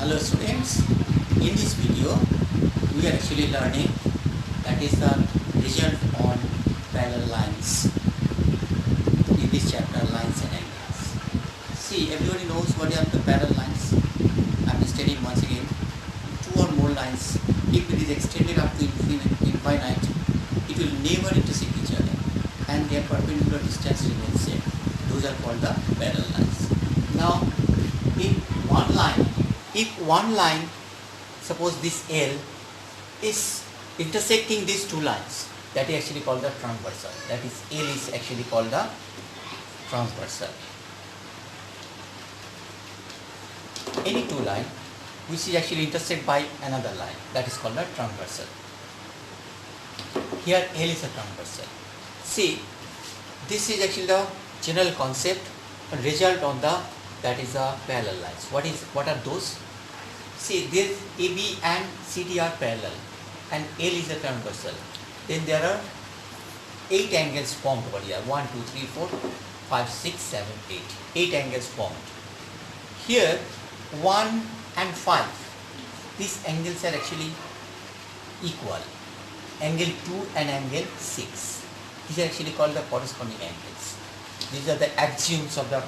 Hello students, in this video we are actually learning that is the result on parallel lines in this chapter, lines and angles. See, everybody knows what are the parallel lines. I am stating once again, two or more lines, if it is extended up to infinite, it will never intersect each other and their perpendicular distance remains same. Those are called the parallel lines. Now in one line, if one line, suppose this L is intersecting these two lines, that is actually called the transversal. That is, L is actually called the transversal. Any two line which is actually intersected by another line, that is called the transversal. Here L is a transversal. See, this is actually the general concept, a result on the, that is the parallel lines. What are those? See, this AB and CD are parallel and L is a transversal. Then there are 8 angles formed over here. 1, 2, 3, 4, 5, 6, 7, 8. 8 angles formed. Here 1 and 5, these angles are actually equal. Angle 2 and angle 6. These are actually called the corresponding angles. These are the axioms of the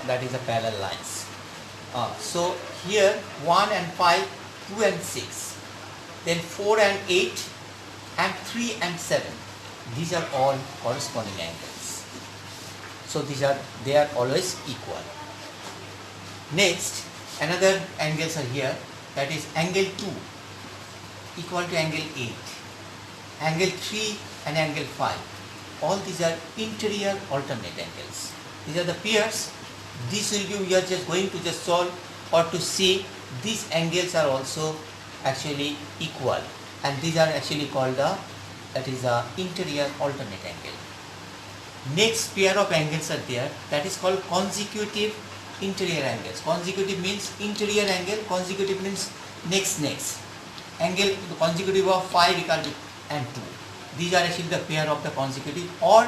that is the parallel lines. So here 1 and 5, 2 and 6, then 4 and 8, and 3 and 7. These are all corresponding angles. So they are always equal. Next, another angles are here, that is angle 2 equal to angle 8, angle 3 and angle 5. All these are interior alternate angles. These are the pairs. This will be, we are just going to just solve or to see these angles are also actually equal, and these are actually called the, that is a interior alternate angle. Next pair of angles are there, that is called consecutive interior angles. Consecutive means interior angle, consecutive means next. Angle consecutive of 5 equal to and 2. These are actually the pair of the consecutive or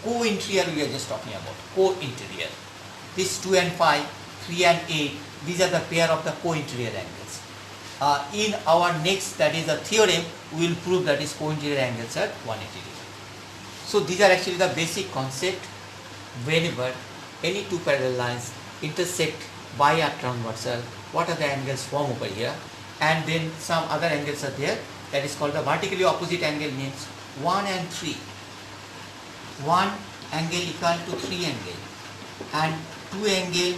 co-interior we are just talking about, co-interior. This 2 and 5, 3 and 8, these are the pair of the co-interior angles. In our next, that is the theorem, we will prove that is co-interior angles are 180 degrees. So these are actually the basic concept. Whenever any two parallel lines intersect by a transversal, what are the angles formed over here, and then some other angles are there, that is called the vertically opposite angle, means 1 and 3. 1 angle equal to 3 angle and 2 angle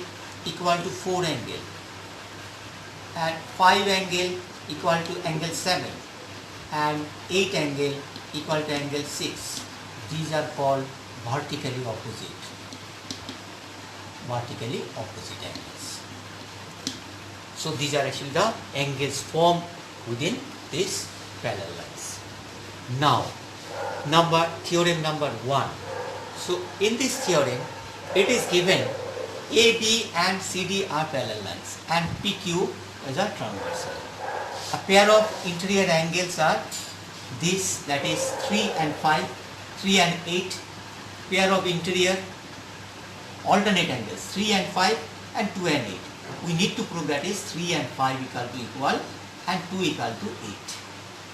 equal to 4 angle and 5 angle equal to angle 7 and 8 angle equal to angle 6. These are called vertically opposite angles. So these are actually the angles formed within this parallel lines. Now theorem number 1. So in this theorem, it is given AB and CD are parallel lines and PQ is a transversal. A pair of interior angles are this, that is 3 and 5, 3 and 8. Pair of interior alternate angles 3 and 5 and 2 and 8. We need to prove that is 3 and 5 equal and 2 equal to 8.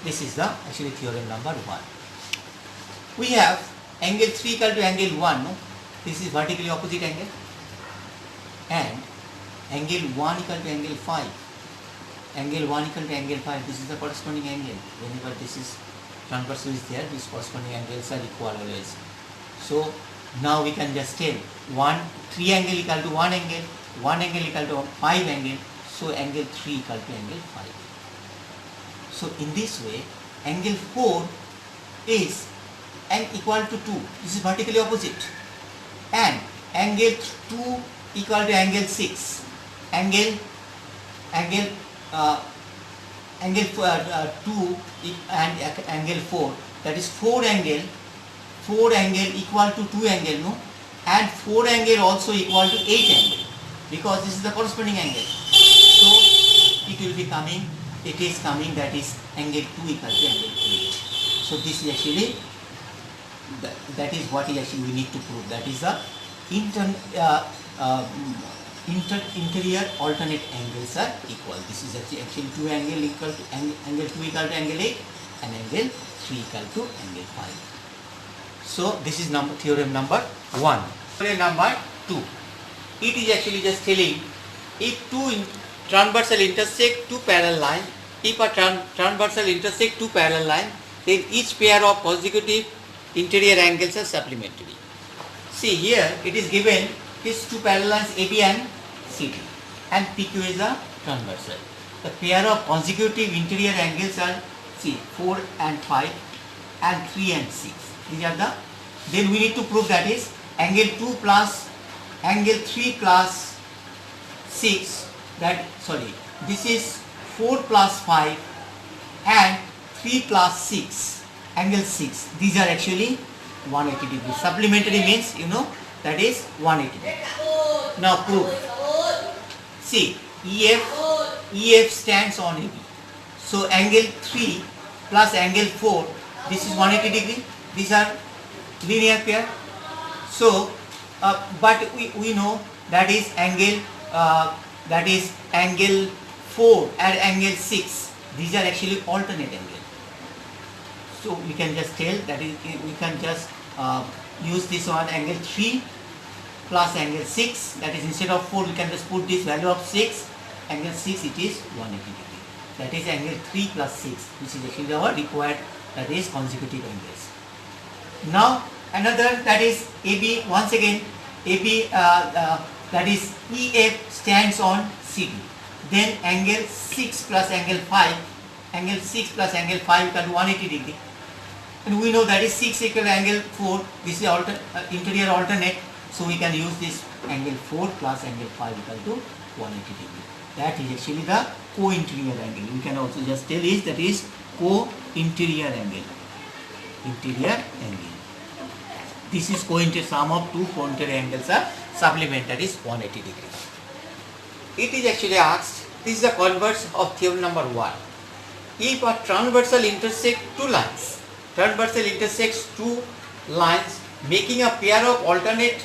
This is the actually theorem number 1. We have angle 3 equal to angle 1, no? This is vertically opposite angle, and angle 1 equal to angle 5. Angle 1 equal to angle 5, this is the corresponding angle. Whenever this is transversal is there, these corresponding angles are equal always. So now we can just tell 3 angle equal to 1 angle, 1 angle equal to 5 angle, so angle 3 equal to angle 5. So in this way, angle 4 is equal to 2. This is vertically opposite. And angle 2 equal to angle 6. Angle 2 and angle 4. That is 4 angle equal to 2 angle, no? And 4 angle also equal to 8 angle, because this is the corresponding angle. So it will be coming. It is coming, that is angle 2 equal to angle 8. So this is actually that is what is actually we need to prove. That is the interior alternate angles are equal. This is actually two angle equal to angle 2 equal to angle 8 and angle 3 equal to angle 5. So this is theorem number 1. Theorem number 2. It is actually just telling if two transversal intersect two parallel lines, if a transversal intersect two parallel lines, then each pair of consecutive interior angles are supplementary. See here it is given these two parallel lines AB and CD and PQ is a transversal. The pair of consecutive interior angles are 4 and 5 and 3 and 6. These are the, then we need to prove that is angle 2 plus angle 3 plus 6, this is 4 plus 5 and 3 plus 6, angle 6. These are actually 180 degrees. Supplementary means that is 180 degrees. Now prove. See, EF stands on AB. So angle 3 plus angle 4, this is 180 degree. These are linear pair. So, but we know that is angle 4 and angle 6. These are actually alternate angle. So we can just tell that is, we can just use this one angle 3 plus angle 6, that is instead of 4 we can just put this value of 6, angle 6 it is 180 degree. That is angle 3 plus 6, which is actually our required, that is consecutive angles. Now another, that is AB, once again AB, that is EF stands on CD. Then angle 6 plus angle 5, angle 6 plus angle 5 equal to 180 degree. And we know that is 6 equal to angle 4, this is interior alternate, so we can use this angle 4 plus angle 5 equal to 180 degree. That is actually the co-interior angle. We can also just tell is that is co-interior angle. Interior angle. This is co-interior, sum of two co-interior angles are supplement, that is 180 degree. It is actually asked, this is the converse of theorem number 1. If a transversal intersect two lines, transversal intersects two lines making a pair of alternate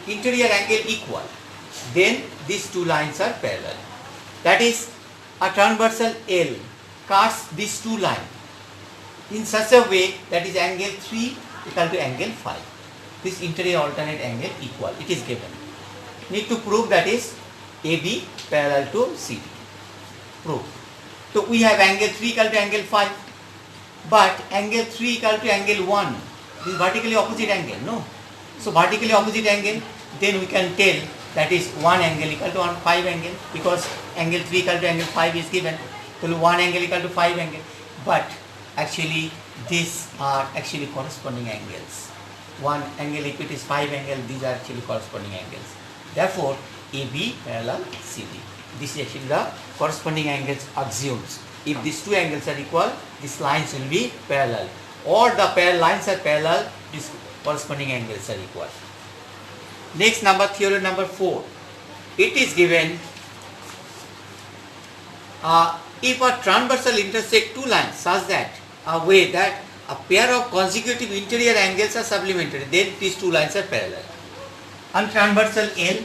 interior angle equal, then these two lines are parallel. That is, a transversal L cuts these two lines in such a way that is angle 3 equal to angle 5. This interior alternate angle equal, it is given. Need to prove that is AB parallel to CD. Prove. So we have angle 3 equal to angle 5, but angle 3 equal to angle 1. This is vertically opposite angle, no? So vertically opposite angle, then we can tell that is 1 angle equal to 5 angle, because angle 3 equal to angle 5 is given. So 1 angle equal to 5 angle. But actually these are actually corresponding angles. 1 angle if it is 5 angle, these are actually corresponding angles. Therefore AB parallel CD. This is actually the corresponding angles axioms. If these two angles are equal, these lines will be parallel. Or the lines are parallel, these corresponding angles are equal. Next theorem number 4. It is given if a transversal intersect two lines such that a way that a pair of consecutive interior angles are supplementary, then these two lines are parallel. And transversal L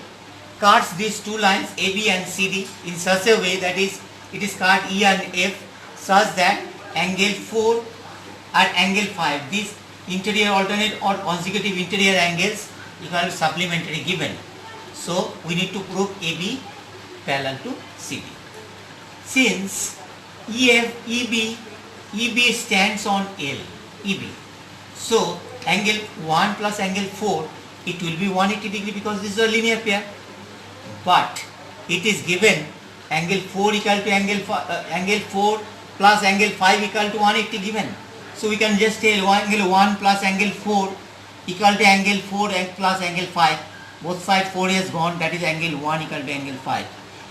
cuts these two lines AB and CD in such a way that is it is cut E and F such that angle 4 and angle 5, these interior alternate or consecutive interior angles equal to supplementary given. So we need to prove AB parallel to CD. Since EB stands on L, EB. So angle 1 plus angle 4, it will be 180 degree because this is a linear pair. But it is given angle 4 equal to angle 4 plus angle 5 equal to 180 given. So we can just tell angle 1 plus angle 4 equal to angle 4 plus angle 5. Both sides 4 is gone, that is angle 1 equal to angle 5.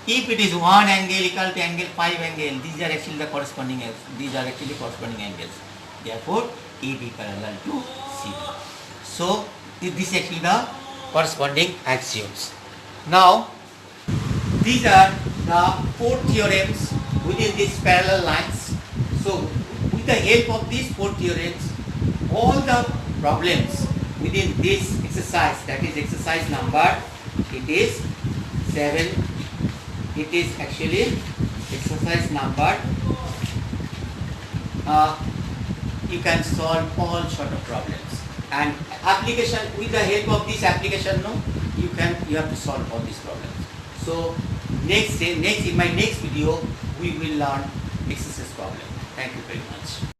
If it is 1 angle equal to angle 5 angle, these are actually the corresponding angles. Therefore AB parallel to CD. So this is actually the corresponding axioms. Now these are the 4 theorems within these parallel lines. So with the help of these 4 theorems, all the problems within this exercise, that is exercise number, it is 7. It is actually exercise number. You can solve all sort of problems, and application, with the help of this application, no, you have to solve all these problems. So next in my next video we will learn exercise problem. Thank you very much.